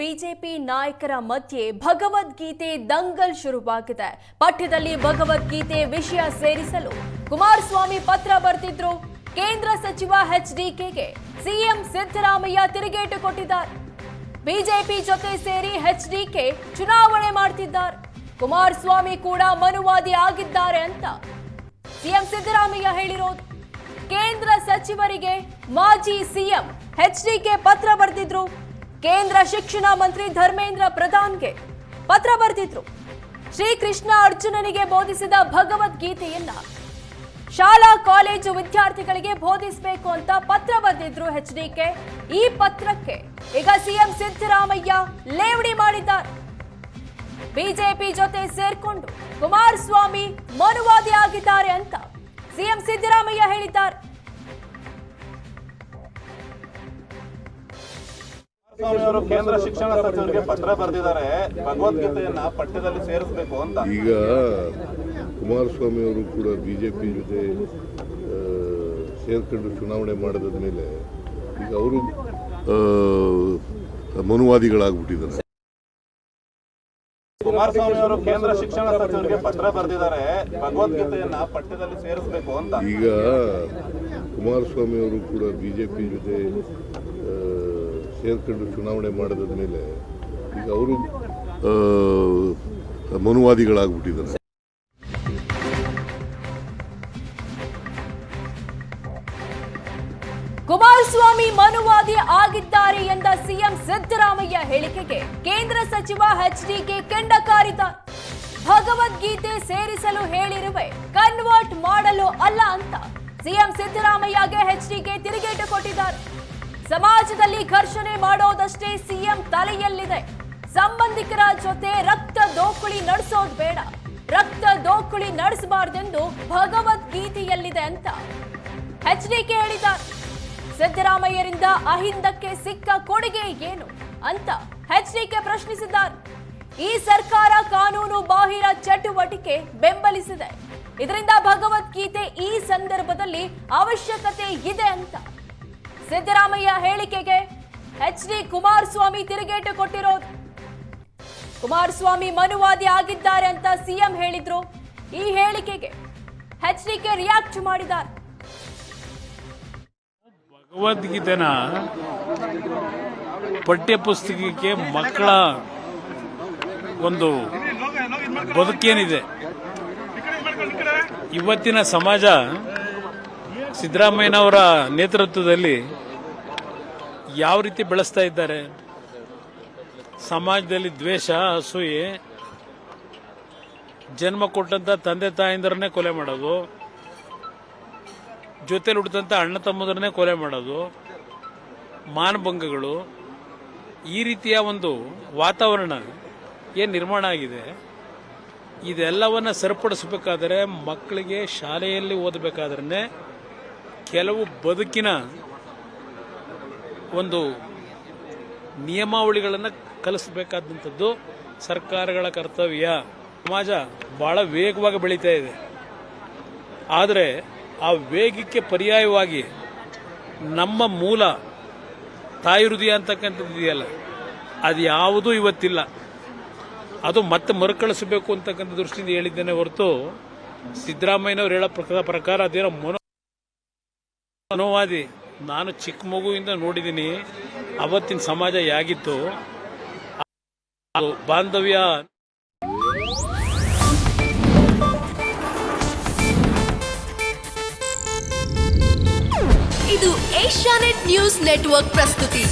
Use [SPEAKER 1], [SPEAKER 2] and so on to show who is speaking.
[SPEAKER 1] BJP ನಾಯಕರ ಮಧ್ಯೆ ಭಗವದ್ಗೀತೆ ದಂಗಲ್ ಶುರುವಾಗಿದೆ. ಪಠ್ಯದಲ್ಲಿ ಭಗವದ್ಗೀತೆ ವಿಷಯ ಸೇರಿಸಲು ಕುಮಾರಸ್ವಾಮಿ ಪತ್ರ ಬರೆದಿದ್ರು. ಕೇಂದ್ರ ಸಚಿವ ಎಚ್ಡಿಕೆಗೆ ಸಿಎಂ ಸಿದ್ದರಾಮಯ್ಯ ತಿರುಗೇಟು ಕೊಟ್ಟಿದ್ದಾರೆ. ಬಿಜೆಪಿ ಜೊತೆ ಸೇರಿ ಎಚ್ಡಿಕೆ ಚುನಾವಣೆ ಮಾಡ್ತಿದ್ದಾರೆ. ಕುಮಾರಸ್ವಾಮಿ ಕೂಡ ಮನುವಾದಿ ಆಗಿದ್ದಾರೆ ಅಂತ ಸಿಎಂ ಸಿದ್ದರಾಮಯ್ಯ ಹೇಳಿರೋದು. ಕೇಂದ್ರ ಸಚಿವರಿಗೆ ಮಾಜಿ ಸಿಎಂ ಎಚ್ಡಿಕೆ ಪತ್ರ ಬರೆದಿದ್ರು. ಕೇಂದ್ರ ಶಿಕ್ಷಣ ಮಂತ್ರಿ ಧರ್ಮೇಂದ್ರ ಪ್ರಧಾನ್ಗೆ ಪತ್ರ ಬರೆದಿದ್ರು. ಶ್ರೀಕೃಷ್ಣ ಅರ್ಜುನನಿಗೆ ಬೋಧಿಸಿದ ಭಗವದ್ಗೀತೆಯನ್ನ ಶಾಲಾ ಕಾಲೇಜು ವಿದ್ಯಾರ್ಥಿಗಳಿಗೆ ಬೋಧಿಸಬೇಕು ಅಂತ ಪತ್ರ ಬರೆದಿದ್ರು ಎಚ್ಡಿಕೆ. ಈ ಪತ್ರಕ್ಕೆ ಈಗ ಸಿಎಂ ಸಿದ್ದರಾಮಯ್ಯ ಲೇವಡಿ ಮಾಡಿದ್ದಾರೆ. ಬಿಜೆಪಿ ಜೊತೆ ಸೇರ್ಕೊಂಡು ಕುಮಾರಸ್ವಾಮಿ ಮನುವಾದಿ ಆಗಿದ್ದಾರೆ ಅಂತ ಸಿಎಂ ಸಿದ್ದರಾಮಯ್ಯ ಹೇಳಿದ್ದಾರೆ.
[SPEAKER 2] ಅವರು ಕೇಂದ್ರ ಶಿಕ್ಷಣ ಸಚಿವರಿಗೆ ಪತ್ರ ಬರೆದಿದ್ದಾರೆ, ಭಗವದ್ಗೀತೆಯನ್ನ ಪಠ್ಯದಲ್ಲಿ ಸೇರಿಸಬೇಕು ಅಂತ.
[SPEAKER 3] ಈಗ ಕುಮಾರಸ್ವಾಮಿ ಅವರು ಕೂಡ ಬಿಜೆಪಿ ಜೊತೆ ಸೇರ್ಕೊಂಡು ಚುನಾವಣೆ ಮಾಡಿದ ಮೇಲೆ ಈಗ ಅವರು ಮನುವಾದಿಗಳಾಗ್ಬಿಟ್ಟಿದ್ದಾರೆ.
[SPEAKER 2] ಕುಮಾರಸ್ವಾಮಿ ಅವರು ಕೇಂದ್ರ ಶಿಕ್ಷಣ ಸಚಿವರಿಗೆ ಪತ್ರ ಬರೆದಿದ್ದಾರೆ, ಭಗವದ್ಗೀತೆಯನ್ನ ಪಠ್ಯದಲ್ಲಿ ಸೇರಿಸಬೇಕು ಅಂತ.
[SPEAKER 3] ಈಗ ಕುಮಾರಸ್ವಾಮಿ ಅವರು ಕೂಡ ಬಿಜೆಪಿ ಜೊತೆ ಸೇರ್ಕೊಂಡು ಚುನಾವಣೆ ಮಾಡಿದ ಮೇಲೆ ಈಗ ಅವರು ಮನುವಾದಿಗಳಾಗ್ಬಿಟ್ಟಿದ್ದಾರೆ.
[SPEAKER 1] ಕುಮಾರಸ್ವಾಮಿ ಮನುವಾದಿ ಆಗಿದ್ದಾರೆ ಎಂದ ಸಿಎಂ ಸಿದ್ದರಾಮಯ್ಯ ಹೇಳಿಕೆಗೆ ಕೇಂದ್ರ ಸಚಿವ ಎಚ್ಡಿಕೆ ಕೆಂಡ ಕಾರಿದ್ದಾರೆ. ಭಗವದ್ಗೀತೆ ಸೇರಿಸಲು ಹೇಳಿರುವೆ, ಕನ್ವರ್ಟ್ ಮಾಡಲು ಅಲ್ಲ ಅಂತ ಸಿಎಂ ಸಿದ್ದರಾಮಯ್ಯಗೆ ಎಚ್ಡಿಕೆ ತಿರುಗೇಟು ಕೊಟ್ಟಿದ್ದಾರೆ. ಸಮಾಜದಲ್ಲಿ ಘರ್ಷಣೆ ಮಾಡೋದಷ್ಟೇ ಸಿಎಂ ತಲೆಯಲ್ಲಿದೆ. ಸಂಬಂಧಿಕರ ಜೊತೆ ರಕ್ತ ದೋಕುಳಿ ನಡೆಸೋದು ಬೇಡ, ರಕ್ತ ದೋಕುಳಿ ನಡೆಸಬಾರ್ದೆಂದು ಭಗವದ್ಗೀತೆಯಲ್ಲಿದೆ ಅಂತ ಎಚ್ಡಿಕೆ ಹೇಳಿದ್ದಾರೆ. ಸಿದ್ದರಾಮಯ್ಯರಿಂದ ಅಹಿಂದಕ್ಕೆ ಸಿಕ್ಕ ಕೊಡುಗೆ ಏನು ಅಂತ ಎಚ್ಡಿಕೆ ಪ್ರಶ್ನಿಸಿದ್ದಾರೆ. ಈ ಸರ್ಕಾರ ಕಾನೂನು ಬಾಹಿರ ಚಟುವಟಿಕೆ ಬೆಂಬಲಿಸಿದೆ. ಇದರಿಂದ ಭಗವದ್ಗೀತೆ ಈ ಸಂದರ್ಭದಲ್ಲಿ ಅವಶ್ಯಕತೆ ಇದೆ ಅಂತ ಸಿದ್ದರಾಮಯ್ಯ ಹೇಳಿಕೆಗೆ ಎಚ್ಡಿ ಕುಮಾರಸ್ವಾಮಿ ತಿರುಗೇಟು ಕೊಟ್ಟಿರೋದು. ಕುಮಾರಸ್ವಾಮಿ ಮನುವಾದಿ ಆಗಿದ್ದಾರೆ ಅಂತ ಸಿಎಂ ಹೇಳಿದ್ರು. ಈ ಹೇಳಿಕೆಗೆ ಎಚ್ಡಿಕೆ ರಿಯಾಕ್ಟ್ ಮಾಡಿದ್ದಾರೆ.
[SPEAKER 4] ಭಗವದ್ಗೀತೆನ ಪಠ್ಯ ಪುಸ್ತಕಕ್ಕೆ ಮಕ್ಕಳ ಒಂದು ಬದುಕೇನಿದೆ, ಇವತ್ತಿನ ಸಮಾಜ ಸಿದ್ದರಾಮಯ್ಯನವರ ನೇತೃತ್ವದಲ್ಲಿ ಯಾವ ರೀತಿ ಬೆಳೆಸ್ತಾ ಇದ್ದಾರೆ. ಸಮಾಜದಲ್ಲಿ ದ್ವೇಷ, ಅಸೂಯೆ, ಜನ್ಮ ಕೊಟ್ಟಂತ ತಂದೆ ತಾಯಂದಿರನ್ನೇ ಕೊಲೆ ಮಾಡೋದು, ಜೊತೆಲಿ ಹುಟ್ಟಿದಂಥ ಅಣ್ಣ ತಮ್ಮದರನ್ನೇ ಕೊಲೆ ಮಾಡೋದು, ಮಾನಭಂಗಗಳು, ಈ ರೀತಿಯ ಒಂದು ವಾತಾವರಣ ಏನು ನಿರ್ಮಾಣ ಆಗಿದೆ. ಇದೆಲ್ಲವನ್ನ ಸರಿಪಡಿಸಬೇಕಾದರೆ ಮಕ್ಕಳಿಗೆ ಶಾಲೆಯಲ್ಲಿ ಓದಬೇಕಾದ್ರೆ ಕೆಲವು ಬದುಕಿನ ಒಂದು ನಿಯಮಾವಳಿಗಳನ್ನು ಕಲಿಸಬೇಕಾದಂಥದ್ದು ಸರ್ಕಾರಗಳ ಕರ್ತವ್ಯ. ಸಮಾಜ ಬಹಳ ವೇಗವಾಗಿ ಬೆಳೀತಾ ಇದೆ. ಆದರೆ ಆ ವೇಗಕ್ಕೆ ಪರ್ಯಾಯವಾಗಿ ನಮ್ಮ ಮೂಲ ತಾಯಿ ಹೃದಯ ಅಂತಕ್ಕಂಥದ್ದು ಇದೆಯಲ್ಲ, ಅದು ಯಾವುದೂ ಇವತ್ತಿಲ್ಲ. ಅದು ಮತ್ತೆ ಮರುಕಳಿಸಬೇಕು ಅಂತಕ್ಕಂಥ ದೃಷ್ಟಿಯಿಂದ ಹೇಳಿದ್ದೇನೆ ಹೊರತು ಸಿದ್ದರಾಮಯ್ಯನವ್ರು ಹೇಳೋ ಪ್ರಕಾರ ಅದೇನೋ ಮನೋವಾದಿ. ನಾನು ಚಿಕ್ಕ ಮಗುವಿಂದ ನೋಡಿದ್ದೀನಿ ಅವತ್ತಿನ ಸಮಾಜ ಹೇಗಿತ್ತು, ಬಾಂಧವ್ಯ.
[SPEAKER 5] ಇದು ಏಷ್ಯಾನೆಟ್ ನ್ಯೂಸ್ ನೆಟ್ವರ್ಕ್ ಪ್ರಸ್ತುತಿ.